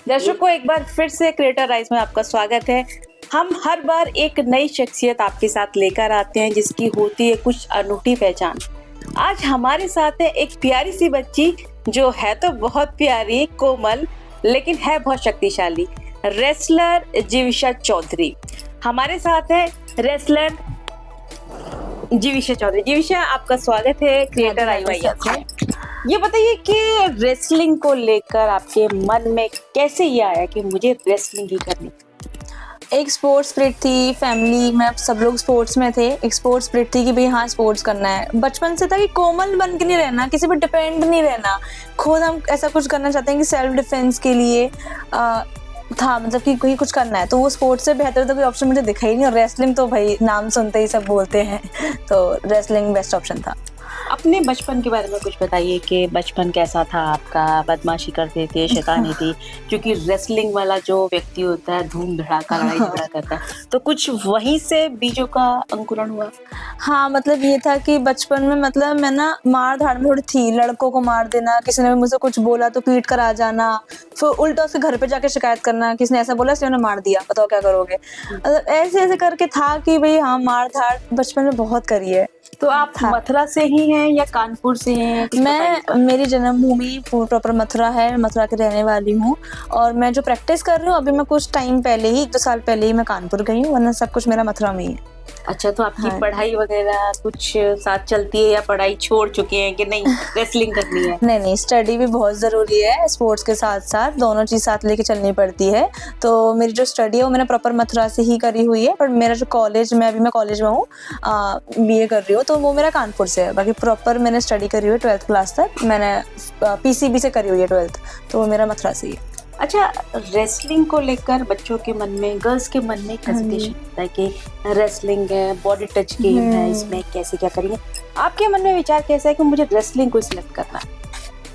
दर्शकों, एक बार फिर से क्रिएटर राइज में आपका स्वागत है। हम हर बार एक नई शख्सियत आपके साथ लेकर आते हैं जिसकी होती है कुछ अनूठी पहचान। आज हमारे साथ है एक प्यारी सी बच्ची जो है तो बहुत प्यारी, कोमल, लेकिन है बहुत शक्तिशाली। रेसलर जीविशा चौधरी हमारे साथ है। रेसलर जीविशा चौधरी। जीविशा, आपका स्वागत है क्रिएटर राइज में। ये बताइए कि रेसलिंग को लेकर आपके मन में कैसे ये आया कि मुझे रेसलिंग ही करनी? एक स्पोर्ट्स स्पिरिट थी, फैमिली में सब लोग स्पोर्ट्स में थे। एक स्पोर्ट्स स्पिरिट थी कि भाई हाँ स्पोर्ट्स करना है। बचपन से था कि कोमल बन के नहीं रहना, किसी पर डिपेंड नहीं रहना, खुद हम ऐसा कुछ करना चाहते हैं कि सेल्फ डिफेंस के लिए था, मतलब कि कोई कुछ करना है। तो वो स्पोर्ट्स से बेहतर तो कोई ऑप्शन मुझे दिखा ही नहीं, और रेसलिंग तो भाई नाम सुनते ही सब बोलते हैं, तो रेसलिंग बेस्ट ऑप्शन था। अपने बचपन के बारे में कुछ बताइए कि बचपन कैसा था आपका? बदमाशी करते थे, शैतानी थी? क्योंकि रेसलिंग वाला जो व्यक्ति होता है धूम धड़ाका लड़ाई झगड़ा करता है, तो कुछ वहीं से बीजों का अंकुरण हुआ? हाँ, मतलब ये था कि बचपन में मतलब मैं ना मार धाड़ में थोड़ी थी। लड़कों को मार देना, किसी ने मुझसे कुछ बोला तो पीट कर आ जाना, फिर उल्टा उसके घर पे जाके शिकायत करना, किसी ने ऐसा बोला इसलिए उन्हें मार दिया, बताओ क्या करोगे। मतलब ऐसे ऐसे करके था कि भाई हाँ मार धाड़ बचपन में बहुत करी है। तो आप मथुरा से ही हैं या कानपुर से हैं? मेरी जन्मभूमि प्रॉपर मथुरा है, मथुरा की रहने वाली हूँ। और मैं जो प्रैक्टिस कर रही हूँ अभी, मैं कुछ टाइम पहले ही 1-2 साल पहले ही मैं कानपुर गई हूँ, वरना सब कुछ मेरा मथुरा में ही है। अच्छा, तो आपकी पढ़ाई वगैरह कुछ साथ चलती है या पढ़ाई छोड़ चुके हैं कि नहीं रेसलिंग करनी है? नहीं, स्टडी भी बहुत ज़रूरी है, स्पोर्ट्स के साथ साथ दोनों चीज़ साथ लेके चलनी पड़ती है। तो मेरी जो स्टडी है वो मैंने प्रॉपर मथुरा से ही करी हुई है, पर मेरा जो कॉलेज में मैं कॉलेज में हूँ, BA कर रही हूँ, तो वो मेरा कानपुर से है। बाकी प्रॉपर मैंने स्टडी करी हुई है 12th क्लास तक, मैंने PCB से करी हुई है 12th, तो वो मेरा मथुरा से ही है। अच्छा, रेसलिंग को लेकर बच्चों के मन में, गर्ल्स के मन में हेजिटेशन होता है कि रेसलिंग है, बॉडी टच गेम है, इसमें कैसे क्या करेंगे? आपके मन में विचार कैसा है कि मुझे रेसलिंग को सिलेक्ट करना है?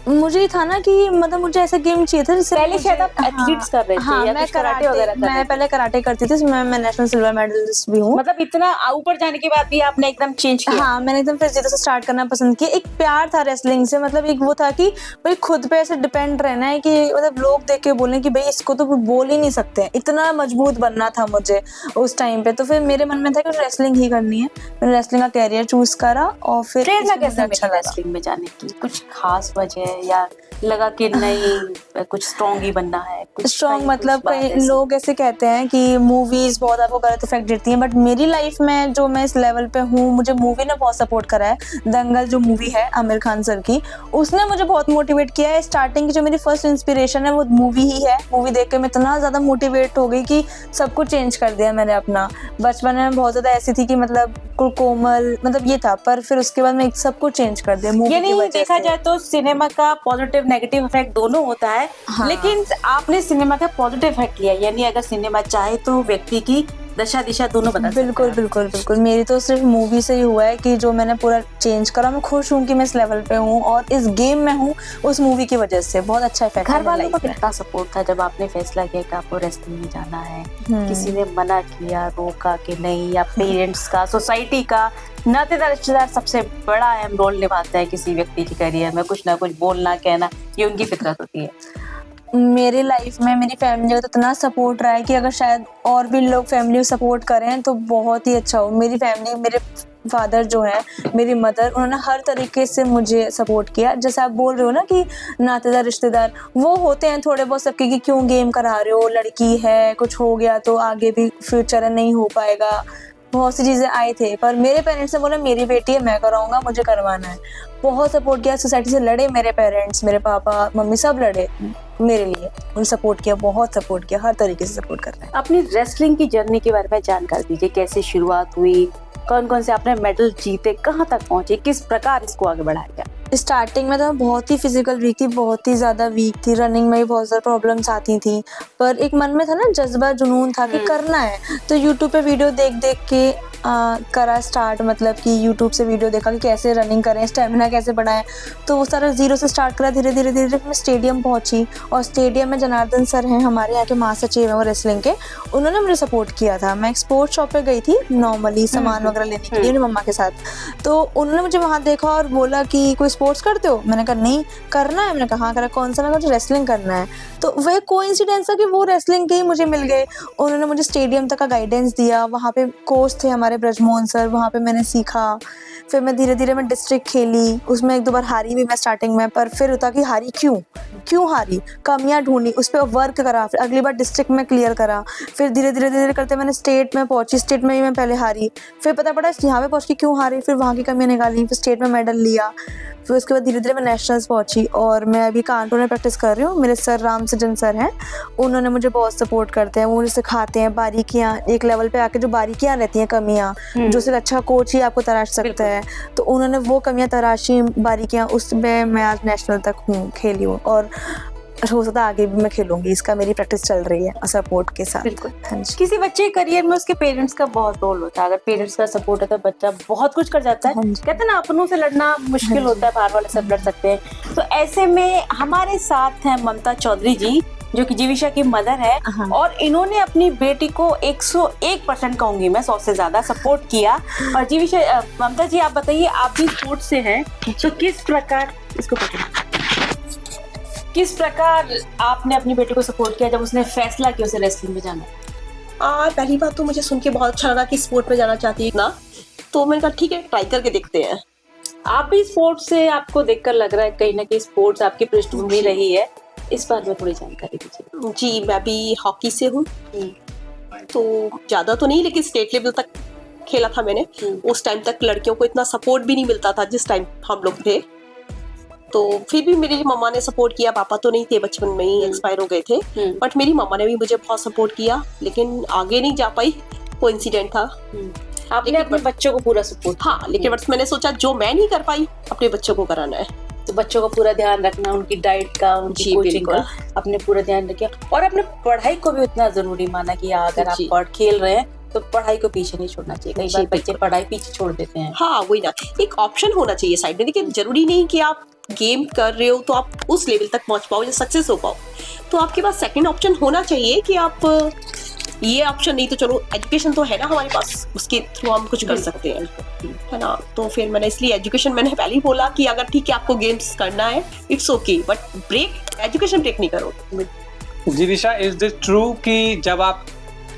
मुझे ये था ना कि मतलब मुझे ऐसा गेम चाहिए था जिससे पहले शायद आप एथलीट्स कर रहे थे। हाँ, या मैं कराटे वगैरह कर रहे थे? मैं पहले कराटे करती थी, मैं नेशनल सिल्वर मेडलिस्ट भी हूँ। मतलब इतना ऊपर जाने के बाद भी आपने एकदम चेंज किया? हाँ, मैंने एकदम फिर जीरो से स्टार्ट करना पसंद किया। एक प्यार था रेसलिंग से, मतलब एक वो था कि भाई खुद पे ऐसे डिपेंड रहना है कि मतलब लोग देख के बोलें कि भाई इसको तो बोल ही नहीं सकते, इतना मजबूत बनना था मुझे उस टाइम पे। तो फिर मेरे मन में था कि रेसलिंग ही करनी है, मैंने रेसलिंग का कैरियर चूज करा। और फिर प्रेरणा कैसे मिली रेसलिंग में जाने की? कुछ खास वजह या लगा कि नहीं कुछ स्ट्रॉन्ग ही बनना है? स्ट्रॉन्ग मतलब कई लोग ऐसे कहते हैं कि मूवीज बहुत आपको गलत इफेक्ट देती हैं, बट मेरी लाइफ में जो मैं इस लेवल पे हूँ, मुझे मूवी ने बहुत सपोर्ट करा है। दंगल जो मूवी है आमिर खान सर की, उसने मुझे बहुत मोटिवेट किया है। स्टार्टिंग की जो मेरी फर्स्ट इंस्पिरेशन है वो मूवी ही है। मूवी देख के मैं इतना ज़्यादा मोटिवेट हो गई कि सब कुछ चेंज कर दिया मैंने अपना। बचपन में बहुत ज़्यादा ऐसी थी कि मतलब कोमल, मतलब ये था, पर फिर उसके बाद मैं सब कुछ चेंज कर दिया मूवी की वजह से। देखा जाए तो सिनेमा का पॉजिटिव नेगेटिव इफेक्ट दोनों होता है। हाँ। लेकिन आपने सिनेमा का पॉजिटिव इफेक्ट लिया, यानी अगर सिनेमा चाहे तो व्यक्ति की दशा दिशा दोनों बदल सकता है। बिल्कुल बिल्कुल बिल्कुल। मेरी तो सिर्फ मूवी से ही हुआ है कि जो मैंने पूरा चेंज करा। मैं खुश हूँ कि मैं इस लेवल पे हूँ और इस गेम में हूँ उस मूवी की वजह से। बहुत अच्छा इफेक्ट। घर वालों का कितना सपोर्ट था जब आपने फैसला किया कि आपको रेसलिंग में जाना है? किसी ने मना किया, रोका कि नहीं? या पेरेंट्स का, सोसाइटी का, नातेदार रिश्तेदार सबसे बड़ा अहम रोल निभाता है किसी व्यक्ति की करियर में? कुछ ना कुछ बोलना कहना, ये उनकी फितरत होती है। मेरी लाइफ में मेरी फैमिली का तो इतना सपोर्ट रहा है कि अगर शायद और भी लोग फैमिली को सपोर्ट करें तो बहुत ही अच्छा हो। मेरी फैमिली, मेरे फादर जो है, मेरी मदर, उन्होंने हर तरीके से मुझे सपोर्ट किया। जैसे आप बोल रहे हो ना कि नातेदार रिश्तेदार वो होते हैं थोड़े बहुत सबके कि क्यों गेम करा रहे हो, लड़की है, कुछ हो गया तो आगे भी फ्यूचर है, नहीं हो पाएगा, बहुत सी चीज़ें आए थे। पर मेरे पेरेंट्स ने बोला मेरी बेटी है, मैं कराऊंगा, मुझे करवाना है। बहुत सपोर्ट किया, सोसाइटी से लड़े मेरे पेरेंट्स, मेरे पापा मम्मी सब लड़े मेरे लिए, उन्होंने सपोर्ट किया, बहुत सपोर्ट किया, हर तरीके से सपोर्ट कर रहे हैं। अपनी रेसलिंग की जर्नी के बारे में जानकारी दीजिए, कैसे शुरुआत हुई, कौन कौन से आपने मेडल जीते, कहाँ तक पहुँचे, किस प्रकार इसको आगे बढ़ाया गया? स्टार्टिंग में तो मैं बहुत ही फिजिकल वीक थी, बहुत ही ज़्यादा वीक थी। रनिंग में भी बहुत ज़्यादा प्रॉब्लम्स आती थी, पर एक मन में था ना जज्बा, जुनून था कि करना है। तो यूट्यूब पे वीडियो देख देख के करा स्टार्ट, मतलब कि यूट्यूब से वीडियो देखा कि कैसे रनिंग करें, स्टेमिना कैसे बढ़ाएं, तो वो सारा ज़ीरो से स्टार्ट करा। धीरे धीरे धीरे मैं स्टेडियम पहुंची, और स्टेडियम में जनार्दन सर हैं हमारे यहाँ के महासचिव हैं वो रेसलिंग के, उन्होंने मुझे सपोर्ट किया था। मैं एक स्पोर्ट्स शॉप पे गई थी नॉर्मली सामान वगैरह लेने के लिए अपनी मम्मा के साथ, तो उन्होंने मुझे वहाँ देखा और बोला कि कोई स्पोर्ट्स करते हो? मैंने कहा नहीं। करना है? मैंने कहा हाँ। करा कौन सा? मैंने कहा रेसलिंग करना है। तो वह कोइंसिडेंस था कि वो रेसलिंग के ही मुझे मिल गए। उन्होंने मुझे स्टेडियम तक का गाइडेंस दिया, वहाँ पे कोच थे हमारे ब्रजमोहन सर, वहाँ पे मैंने सीखा। फिर मैं धीरे धीरे मैं डिस्ट्रिक्ट खेली, उसमें 1-2 बार हारी भी मैं स्टार्टिंग में, पर फिर होता कि हारी क्यों हारी, कमियां ढूंढी, उस पर वर्क करा, फिर अगली बार डिस्ट्रिक्ट में क्लियर करा। फिर धीरे धीरे करते मैंने स्टेट में पहुंची, स्टेट में भी मैं पहले हारी, फिर पता पड़ा यहाँ पे पहुंच के क्यों हारी, फिर वहाँ की कमियां निकाली, फिर स्टेट में मेडल लिया। फिर उसके बाद धीरे धीरे मैं नेशनल्स पहुंची, और मैं अभी कांटो में प्रैक्टिस कर रही हूँ। मेरे सर राम सज्जन सर हैं, उन्होंने मुझे बहुत सपोर्ट करते हैं, वो मुझे सिखाते हैं बारीकियाँ, एक लेवल पे आके जो बारीकियाँ रहती हैं, कमियाँ जो सिर्फ अच्छा कोच ही आपको तराश सकता है, तो उन्होंने वो कमियाँ तराशी, बारीकियाँ, उसमें मैं आज नेशनल तक हूँ, खेली हूँ, और हो सकता है आगे भी मैं खेलूंगी। इसका मेरी प्रैक्टिस चल रही है सपोर्ट के साथ। बिल्कुल। हाँ जी। किसी बच्चे के करियर में उसके पेरेंट्स का बहुत रोल होता है। अगर पेरेंट्स का सपोर्ट है तो बच्चा बहुत कुछ कर जाता है। हाँ जी। कहते हैं ना, अपनों से लड़ना मुश्किल होता है, बाहर वाले सब लड़ सकते हैं। तो ऐसे में हमारे साथ हैं ममता चौधरी जी, जो कि जीविशा की मदर है, और इन्होंने अपनी बेटी को 101% कहूंगी मैं, 100 से ज्यादा सपोर्ट किया। और जीविशा, ममता जी आप बताइए, आप भी स्पोर्ट्स से हैं, तो किस प्रकार इसको किस प्रकार आपने अपनी बेटी को सपोर्ट किया जब उसने फैसला किया उसे रेसलिंग में जाना? पहली बात तो मुझे सुन के बहुत अच्छा लगा कि स्पोर्ट में जाना चाहती है ना, तो मैंने कहा ठीक है, ट्राई करके देखते हैं। आप भी स्पोर्ट्स से, आपको देखकर लग रहा है कहीं ना कहीं स्पोर्ट्स आपकी पृष्ठभूमि रही है, इस बारे में थोड़ी जानकारी दीजिए। जी, मैं भी हॉकी से हूँ, तो ज़्यादा तो नहीं, लेकिन स्टेट लेवल तक खेला था मैंने। उस टाइम तक लड़कियों को इतना सपोर्ट भी नहीं मिलता था जिस टाइम हम लोग थे, तो फिर भी मेरी मम्मा ने सपोर्ट किया। पापा तो नहीं थे, बचपन में ही एक्सपायर हो गए थे, बट मेरी मम्मा ने भी मुझे बहुत सपोर्ट किया, लेकिन आगे नहीं जा पाई, कोई इंसिडेंट था। आपने अपने बच्चों को पूरा सपोर्ट? हाँ, लेकिन बस मैंने सोचा जो मैं नहीं कर पाई अपने बच्चों को कराना है, तो बच्चों का पूरा ध्यान रखना, उनकी डाइट का, उनकी कोचिंग का, अपने पूरा ध्यान रखिए, और अपने पढ़ाई को भी उतना जरूरी माना कि अगर आप खेल रहे हैं तो पढ़ाई को पीछे नहीं छोड़ना चाहिए। कई बार बच्चे पढ़ाई पीछे छोड़ देते हैं। हाँ, वही ना, एक ऑप्शन होना चाहिए साइड में। देखिए, जरूरी नहीं कि आप गेम कर रहे हो तो आप उस लेवल तक पहुंच पाओ या सक्सेस हो पाओ, तो आपके पास सेकंड ऑप्शन होना चाहिए कि आप ये ऑप्शन नहीं तो चलो एजुकेशन तो है ना हमारे पास, उसके थ्रू हम कुछ कर सकते हैं, है ना। तो फिर मैंने इसलिए एजुकेशन, मैंने पहले ही बोला कि अगर ठीक है आपको गेम्स करना है, it's okay, but education break नहीं करो। जीविशा, इज दिस ट्रू कि जब आप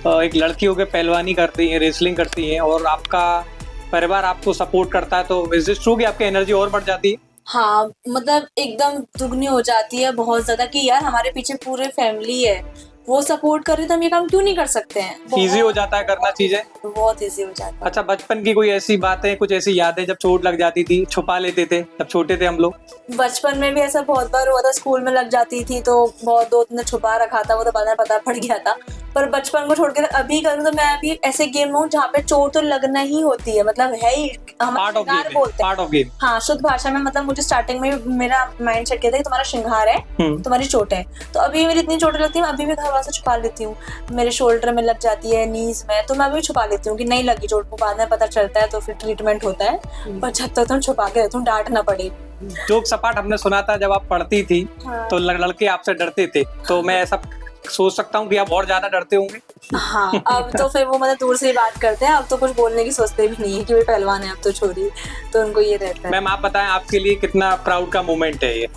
एक लड़की होकर पहलवानी करती हैं, रेसलिंग करती हैं, और आपका परिवार आपको सपोर्ट करता है, तो इज दिस ट्रू कि आपकी एनर्जी और बढ़ जाती है? हाँ, मतलब एकदम दुगनी हो जाती है, बहुत ज्यादा, कि यार हमारे पीछे पूरे फैमिली है, वो सपोर्ट कर रही है तो हम ये काम क्यों नहीं कर सकते हैं। इजी हो जाता है करना चीजें, बहुत इजी हो जाता है। अच्छा, बचपन की कोई ऐसी बातें, कुछ ऐसी यादें जब चोट लग जाती थी, छुपा लेते थे जब छोटे थे हम लोग? बचपन में भी ऐसा बहुत बार हुआ था, स्कूल में लग जाती थी तो बहुत 2-3 छुपा रखा था, वो तो बाद में पता पड़ गया था। पर बचपन को छोड़कर अभी करूँ तो मैं अभी ऐसे गेम हूँ जहाँ पे चोट तो लगना ही होती है, मतलब है ही, हमारा श्रृंगार बोलते हैं। हाँ, शुद्ध भाषा में, मतलब मुझे स्टार्टिंग में मेरा माइंड सेट किया था कि तुम्हारा श्रृंगार है, तुम्हारी चोट है। तो अभी मेरी इतनी चोट लगती है, अभी भी घर वालों से छुपा लेती हूँ। मेरे शोल्डर में लग जाती है, नीज में, तो मैं अभी छुपा लेती हूँ कि नहीं लगी चोट, को बाद में पता चलता है तो फिर ट्रीटमेंट होता है, पर जब तक तुम छुपा के रहती हूँ, डांट ना पड़े। जोक सपाट हमने सुना था जब आप पढ़ती थी, हाँ। तो लड़के आपसे डरते थे, तो मैं ऐसा सोच सकता हूँ कि आप और ज्यादा डरते होंगे। हाँ, अब तो फिर वो मतलब दूर से ही बात करते हैं, अब तो कुछ बोलने की सोचते भी नहीं है कि वो पहलवान है अब तो छोरी, तो उनको ये रहता है। मैम, आप बताएं, आपके लिए कितना प्राउड का मोमेंट है ये?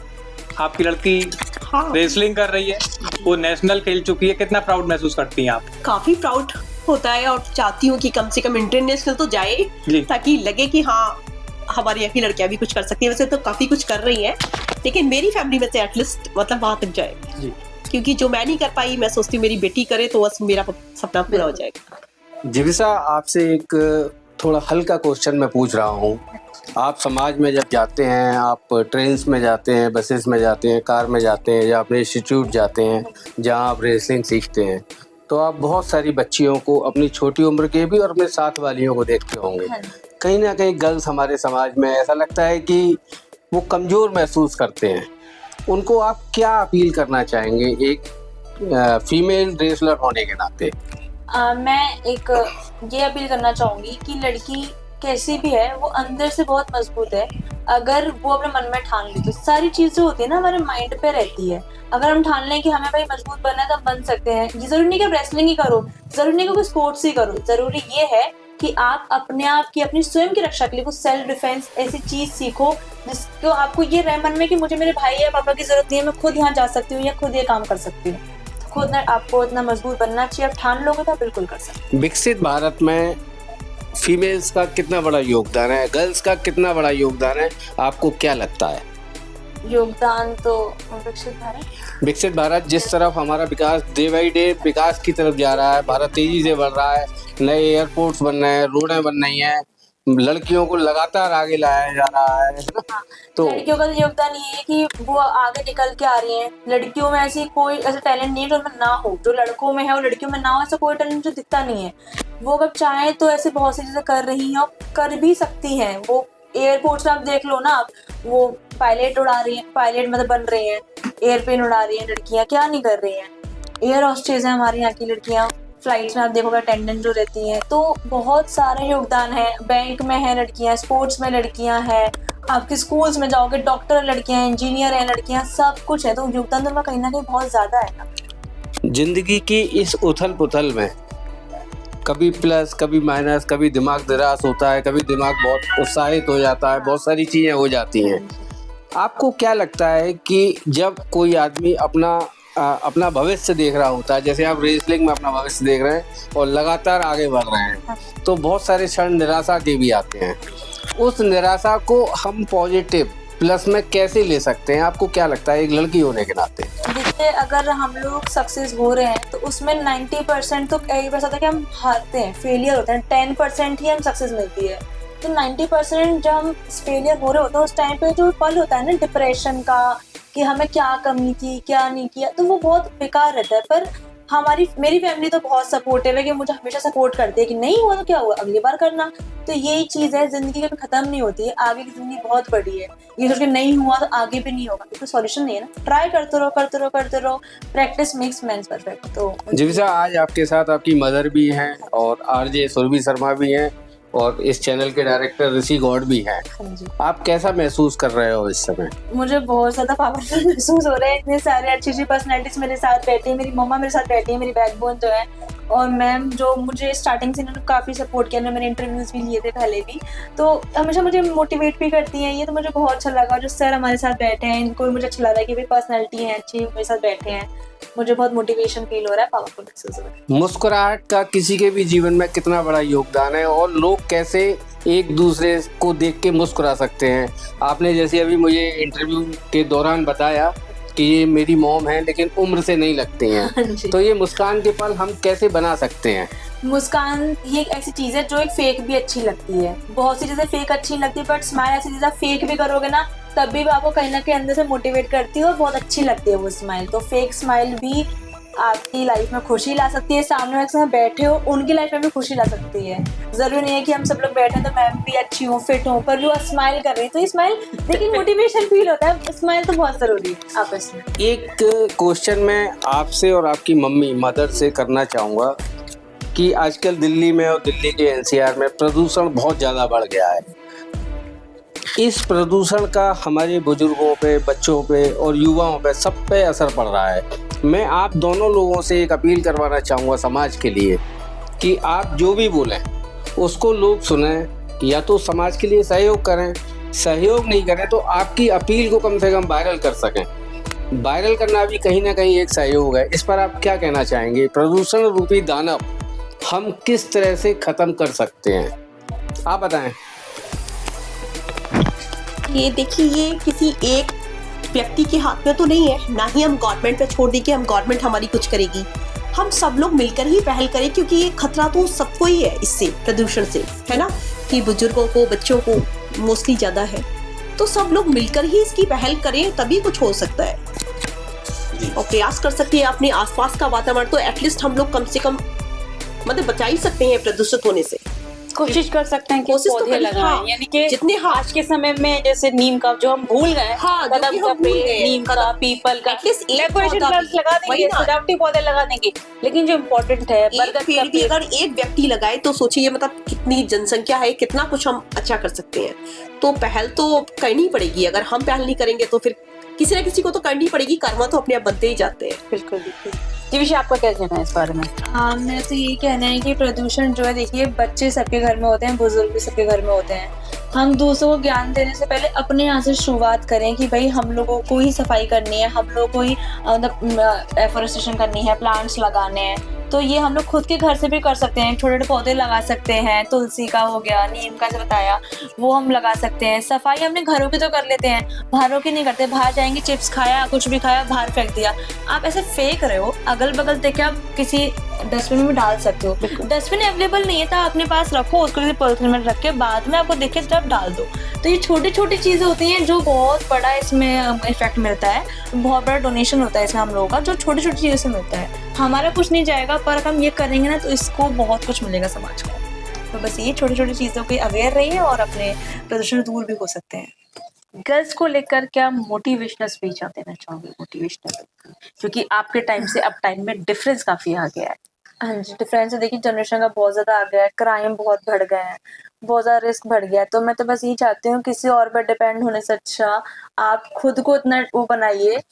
आपकी लड़की रेसलिंग कर रही है, वो नेशनल खेल चुकी है, कितना प्राउड महसूस करती हैं आप? काफी प्राउड होता है, और चाहती हूँ कि कम से कम इंटरनेशनल तो जाए, ताकि लगे कि हाँ हमारी यहाँ की लड़कियां भी कुछ कर सकती है। वैसे तो काफी कुछ कर रही हैं, लेकिन मेरी फैमिली में से एटलीस्ट मतलब वहां तक जाए, क्योंकि जो मैं नहीं कर पाई, मैं सोचती हूँ मेरी बेटी करे तो बस मेरा सपना पूरा हो जाएगा। जीविशा, आपसे एक थोड़ा हल्का क्वेश्चन मैं पूछ रहा हूँ। आप समाज में जब जाते हैं, आप ट्रेन्स में जाते हैं, बसेस में जाते हैं, कार में जाते हैं, या अपने इंस्टीट्यूट जाते हैं जहाँ आप रेसलिंग सीखते हैं, तो आप बहुत सारी बच्चियों को, अपनी छोटी उम्र के भी और अपने साथ वालियों को देखते होंगे। कहीं ना कहीं गर्ल्स हमारे समाज में ऐसा लगता है कि वो कमज़ोर महसूस करते हैं, उनको आप क्या अपील करना चाहेंगे एक फीमेल रेसलर होने के नाते? मैं एक ये अपील करना चाहूंगी कि लड़की कैसी भी है वो अंदर से बहुत मजबूत है। अगर वो अपने मन में ठान ली तो सारी चीजें होती है ना हमारे माइंड पे रहती है। अगर हम ठान लें कि हमें भाई मजबूत बनना है तो हम बन सकते हैं। ये जरूरी नहीं कि आप रेसलिंग ही करो, जरूरी नहीं कि कोई स्पोर्ट्स ही करो, जरूरी ये है कि आप अपने आप की अपनी स्वयं की रक्षा के लिए कुछ सेल्फ डिफेंस ऐसी चीज सीखो जिसको आपको ये रहे मन में कि मुझे मेरे भाई या पापा की जरूरत नहीं है, मैं खुद यहाँ जा सकती हूँ या खुद ये काम कर सकती हूँ। खुद आपको इतना मजबूत बनना चाहिए, आप ठान लोगे तो आप बिल्कुल कर सकते हैं। विकसित भारत में फीमेल्स का कितना बड़ा योगदान है, गर्ल्स का कितना बड़ा योगदान है, आपको क्या लगता है? योगदान तो विकसित भारत जिस तरफ हमारा विकास डे बाई डे विकास की तरफ जा रहा है, भारत तेजी से बढ़ रहा है, नए एयरपोर्ट्स बन रहे हैं, रोडें बन रही हैं, लड़कियों को लगातार आगे लाया जा रहा है ना? तो लड़कियों का योगदान ये है कि वो आगे निकल के आ रही हैं। लड़कियों में ऐसी कोई ऐसा टैलेंट नहीं है जो उनमें ना हो, जो लड़कों में है और लड़कियों में ना हो, ऐसा कोई टैलेंट जो दिखता नहीं है। वो अगर चाहे तो ऐसे बहुत सी चीजें कर रही हैं और कर भी सकती हैं। वो एयरपोर्ट्स में आप देख लो ना, वो पायलट उड़ा रही हैं, पायलट मतलब बन रही हैं, एयरप्लेन उड़ा रही हैं लड़कियां, क्या नहीं कर रही हैं। एयर हॉस्टेस है हमारे यहाँ की लड़कियां, फ्लाइट्स में आप देखोगे अटेंडेंट जो रहती हैं। तो बहुत सारे योगदान है, बैंक में है लड़कियां, स्पोर्ट्स में लड़कियां हैं, आपके स्कूल्स में जाओगे डॉक्टर लड़कियां, इंजीनियर हैं लड़कियां, सब कुछ है। तो योगदान तो कहीं ना कहीं बहुत ज्यादा है ना। जिंदगी की इस उथल पुथल में कभी प्लस कभी माइनस, कभी दिमाग निराश होता है, कभी दिमाग बहुत उत्साहित हो जाता है, बहुत सारी चीज़ें हो जाती हैं। आपको क्या लगता है कि जब कोई आदमी अपना भविष्य देख रहा होता है, जैसे आप रेसलिंग में अपना भविष्य देख रहे हैं और लगातार आगे बढ़ रहे हैं, तो बहुत सारे क्षण निराशा के भी आते हैं। उस निराशा को हम पॉजिटिव प्लस में कैसे ले सकते हैं? आपको क्या लगता है एक लड़की होने के नाते? देखिए, अगर हम लोग सक्सेस हो रहे हैं तो उसमें 90% तो यही पता है कि हम हारते हैं, फेलियर होते हैं, 10% ही हम सक्सेस मिलती है। तो 90% जब हम फेलियर हो रहे होते हैं उस टाइम पे जो पल होता है ना डिप्रेशन का, कि हमें क्या कमी थी, क्या नहीं किया, तो वो बहुत बेकार रहता है। पर मेरी फैमिली तो बहुत सपोर्टिव है कि मुझे हमेशा सपोर्ट करती है कि नहीं हुआ तो क्या हुआ, अगली बार करना। तो यही चीज़ है, जिंदगी कभी खत्म नहीं होती है, आगे की जिंदगी बहुत बड़ी है। ये सोच के नहीं हुआ तो आगे भी नहीं होगा, तो सॉल्यूशन नहीं है ना। ट्राई करते रहो, करते रहो, करते रहो, प्रैक्टिस मेक्स मैन परफेक्ट। तो जीविशा, आज आपके साथ आपकी मदर भी हैं और आरजे सुरभि शर्मा भी हैं और इस चैनल के डायरेक्टर ऋषि गौड़ भी हैं। आप कैसा महसूस कर रहे हो इस समय? मुझे बहुत ज्यादा पावरफुल महसूस हो रहा है। इतने सारे अच्छी अच्छी पर्सनैलिटीज मेरे साथ बैठी है, मेरी मम्मा मेरे साथ बैठी है, मेरी बैकबोन जो है, और मैम जो मुझे स्टार्टिंग से इन्होंने काफ़ी सपोर्ट किया। मेरे इंटरव्यूज़ भी लिए थे पहले भी, तो हमेशा मुझे मोटिवेट भी करती हैं। ये तो मुझे बहुत अच्छा लगा। जो सर हमारे साथ बैठे हैं, इनको भी मुझे अच्छा लगा कि भाई पर्सनैलिटी है अच्छी, मेरे साथ बैठे हैं। मुझे बहुत मोटिवेशन फील हो रहा है, पावरफुल महसूस हो रहा है। मुस्कुराहट का किसी के भी जीवन में कितना बड़ा योगदान है और लोग कैसे एक दूसरे को देख के मुस्कुरा सकते हैं? आपने जैसे अभी मुझे इंटरव्यू के दौरान बताया कि ये मेरी मॉम है लेकिन उम्र से नहीं लगती हैं, तो ये मुस्कान के पल हम कैसे बना सकते हैं? मुस्कान ये एक ऐसी चीज़ है जो एक फेक भी अच्छी लगती है। बहुत सी चीज़ें फेक अच्छी लगती है, बट स्माइल ऐसी चीज़ फेक भी करोगे ना तब भी आपको कहीं ना कहीं अंदर से मोटिवेट करती है और बहुत अच्छी लगती है वो स्माइल। तो फेक स्माइल भी आपकी लाइफ में खुशी ला सकती है। सामने वाले के साथ बैठे हो उनकी लाइफ में भी खुशी ला सकती है। जरूरी नहीं है कि हम सब लोग बैठे तो मैं भी अच्छी हूँ, फिट हूँ, पर वो स्माइल कर रही है तो स्माइल लेकिन मोटिवेशन फील होता है। स्माइल तो बहुत जरूरी है आपस में। एक क्वेश्चन मैं आपसे और आपकी मम्मी मदर से करना चाहूँगा कि आजकल दिल्ली में और दिल्ली के एनसीआर में प्रदूषण बहुत ज़्यादा बढ़ गया है। इस प्रदूषण का हमारे बुजुर्गों पे, बच्चों पे और युवाओं पे सब पे असर पड़ रहा है। मैं आप दोनों लोगों से एक अपील करवाना चाहूँगा समाज के लिए कि आप जो भी बोलें उसको लोग सुनें, या तो समाज के लिए सहयोग करें, सहयोग नहीं करें तो आपकी अपील को कम से कम वायरल कर सकें। वायरल करना भी कहीं ना कहीं एक सहयोग है। इस पर आप क्या कहना चाहेंगे? प्रदूषण रूपी दानव हम किस तरह से ख़त्म कर सकते हैं, आप बताएं। ये देखिए, ये किसी एक व्यक्ति के हाथ में तो नहीं है, ना ही हम गवर्नमेंट पे छोड़ दें कि हम गवर्नमेंट हमारी कुछ करेगी। हम सब लोग मिलकर ही पहल करें, क्योंकि ये खतरा तो सबको ही है इससे, प्रदूषण से, है ना, कि बुजुर्गों को, बच्चों को मोस्टली ज़्यादा है। तो सब लोग मिलकर ही इसकी पहल करें, तभी कुछ हो सकता है। और प्रयास कर सकते हैं अपने आसपास का वातावरण तो एटलीस्ट हम लोग कम से कम मतलब बचा ही सकते हैं प्रदूषित होने से। कोशिश कर सकते हैं कि कोशिश तो पौधे करें, लगाएं, हाँ, यानी कि जितने, हाँ, आज के समय में जैसे नीम का जो हम भूल गए, हाँ, जो कि कदम हम का भूल पेड़, गए, नीम का, कदम, पीपल का, एटलीस्ट एक डेकोरेशन पौधा प्लांट्स भी, लगा वही देंगे, ना, सजावटी पौधे लगा देंगे, लेकिन जो इम्पोर्टेंट है एक बरगद का पेड़ भी पेड़। अगर एक व्यक्ति लगाए तो सोचिए मतलब कितनी जनसंख्या है, कितना कुछ हम अच्छा कर सकते हैं। तो पहल तो करनी पड़ेगी, अगर हम पहल नहीं करेंगे तो फिर किसी ना किसी को तो करनी पड़ेगी, कर्म तो अपने आप बनते ही जाते हैं। बिल्कुल बिल्कुल। जी विषय आपका क्या कहना है इस बारे में? हाँ, मेरा तो यही कहना है कि प्रदूषण जो है, देखिए बच्चे सबके घर में होते हैं, बुजुर्ग भी सबके घर में होते हैं। हम दूसरों को ज्ञान देने से पहले अपने यहाँ से शुरुआत करें कि भाई हम लोगों को ही सफाई करनी है, हम लोगों को ही मतलब एफोरेस्टेशन करनी है, प्लांट्स लगाने हैं। तो ये हम लोग खुद के घर से भी कर सकते हैं, छोटे छोटे पौधे लगा सकते हैं, तुलसी का हो गया, नीम का जो बताया वो हम लगा सकते हैं। सफाई अपने घरों की तो कर लेते हैं, बाहरों की नहीं करते। बाहर जाएंगे, चिप्स खाया, कुछ भी खाया, बाहर फेंक दिया। आप ऐसे फेंक रहे हो, अगल बगल देखे आप किसी डस्टबिन में डाल सकते हो। डस्टबिन अवेलेबल नहीं है तो अपने पास रखो, उसको किसी पॉलिथीन में रख के बाद में आपको देखे तब डाल दो। तो ये छोटी छोटी चीजें होती हैं जो बहुत बड़ा इसमें इफेक्ट मिलता है, बहुत बड़ा डोनेशन होता है इसमें हम लोगों का, जो छोटी छोटी चीजों से मिलता है। हमारा कुछ नहीं जाएगा, पर हम ये करेंगे ना तो इसको बहुत कुछ मिलेगा समाज को। तो बस ये छोटी छोटी चीजों के अवेयर रहिए और अपने प्रदूषण दूर भी हो सकते हैं। गर्ल्स को लेकर क्या मोटिवेशनल स्पीच आप देना चाहोगे? मोटिवेशनल, क्योंकि आपके टाइम से अब टाइम में डिफरेंस काफी आ गया है। हाँ जी, डिफरेंस है, देखिए जनरेशन का बहुत ज्यादा आ गया है, क्राइम बहुत बढ़ गए हैं, बहुत ज्यादा रिस्क बढ़ गया है। तो मैं तो बस यही चाहती हूँ, किसी और पर डिपेंड होने से अच्छा आप खुद को इतना वो बनाइए,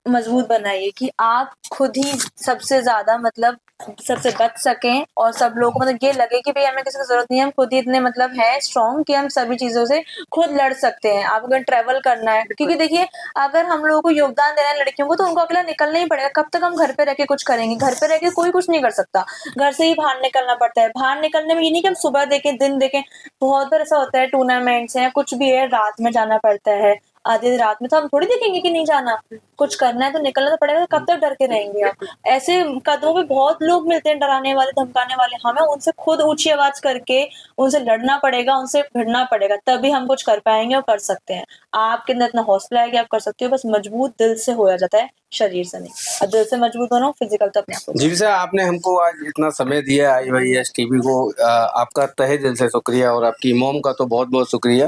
मजबूत बनाइए कि आप खुद ही सबसे ज्यादा मतलब सबसे बच सकें, और सब लोगों को मतलब ये लगे कि भाई हमें किसी की जरूरत नहीं है, हम खुद ही इतने मतलब हैं स्ट्रांग कि हम सभी चीजों से खुद लड़ सकते हैं। आप अगर ट्रैवल करना है, क्योंकि देखिए अगर हम लोगों को योगदान देना है लड़कियों को, तो उनको अकेला निकलना ही पड़ेगा। कब तक हम घर पे रह के कुछ करेंगे? घर पे रह के कोई कुछ नहीं कर सकता, घर से ही बाहर निकलना पड़ता है। बाहर निकलने में ये नहीं कि हम सुबह देखें दिन देखें, बहुत बार ऐसा होता है टूर्नामेंट्स हैं, कुछ भी है, रात में जाना पड़ता है, आधी रात में, तो हम थोड़ी देखेंगे कि नहीं जाना, कुछ करना है तो निकलना तो पड़ेगा। तो कब तक डर के रहेंगे आप? ऐसे कदमों पे बहुत लोग मिलते हैं, डराने वाले, धमकाने वाले, हमें उनसे खुद ऊंची आवाज करके उनसे लड़ना पड़ेगा, उनसे भिड़ना पड़ेगा, तभी हम कुछ कर पाएंगे और कर सकते हैं। आपके अंदर इतना हौसला है कि आप कर सकते हो, बस मजबूत दिल से होया जाता है, शरीर से नहीं। और दिल से मजबूत होना, फिजिकल तो अपने आप हो जी सर, आपने हमको आज इतना समय दिया IYS टीवी को, आपका तहे दिल से शुक्रिया, और आपकी मॉम का तो बहुत बहुत शुक्रिया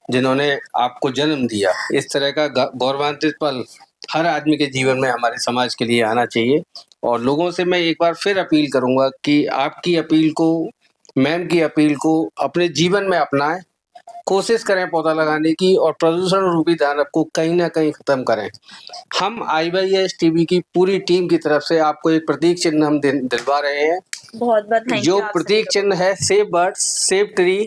जिन्होंने आपको जन्म दिया। इस तरह का गौरवान्वित पल हर आदमी के जीवन में हमारे समाज के लिए आना चाहिए। और लोगों से मैं एक बार फिर अपील करूंगा कि आपकी अपील को, मैम की अपील को अपने जीवन में अपनाएं, कोशिश करें पौधा लगाने की, और प्रदूषण रूपी दानव को कहीं ना कहीं खत्म करें। हम IYS टीवी की पूरी टीम की तरफ से आपको एक प्रतीक चिन्ह हम दिलवा रहे हैं, बहुत बहुत थैंक जो यू आपसे प्रतीक चिन्ह है save birds, save tree,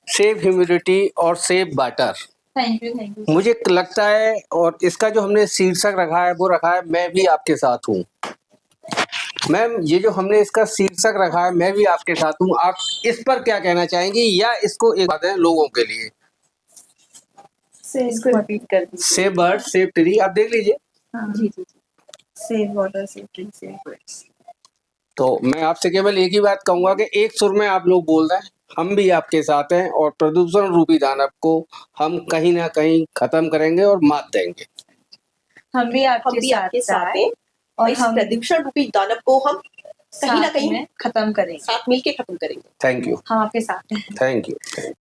save humidity और सेव वाटर। Thank you. मुझे लगता है, और इसका जो हमने शीर्षक रखा है वो रखा है मैं भी आपके साथ हूँ। मैम, ये जो हमने इसका शीर्षक रखा है मैं भी आपके साथ हूँ, आप इस पर क्या कहना चाहेंगी, या इसको एक बात है लोगों के लिए? इसको रिपीट कर दीजिए। सेव बर्ड, सेव ट्री, आप देख लीजिए। जी जी जी। Save water, save tree, save birds. तो मैं आपसे केवल एक ही बात कहूंगा कि एक सुर में आप लोग बोल रहे हैं, हम भी आपके साथ हैं, और प्रदूषण रूपी दानव को हम कहीं ना कहीं खत्म करेंगे और मात देंगे। हम भी हम भी आपके साथ हैं, और इस प्रदूषण रूपी दानव को हम कहीं ना कहीं खत्म करेंगे, साथ मिलके खत्म करेंगे। Thank you. हम आपके साथ हैं। Thank you.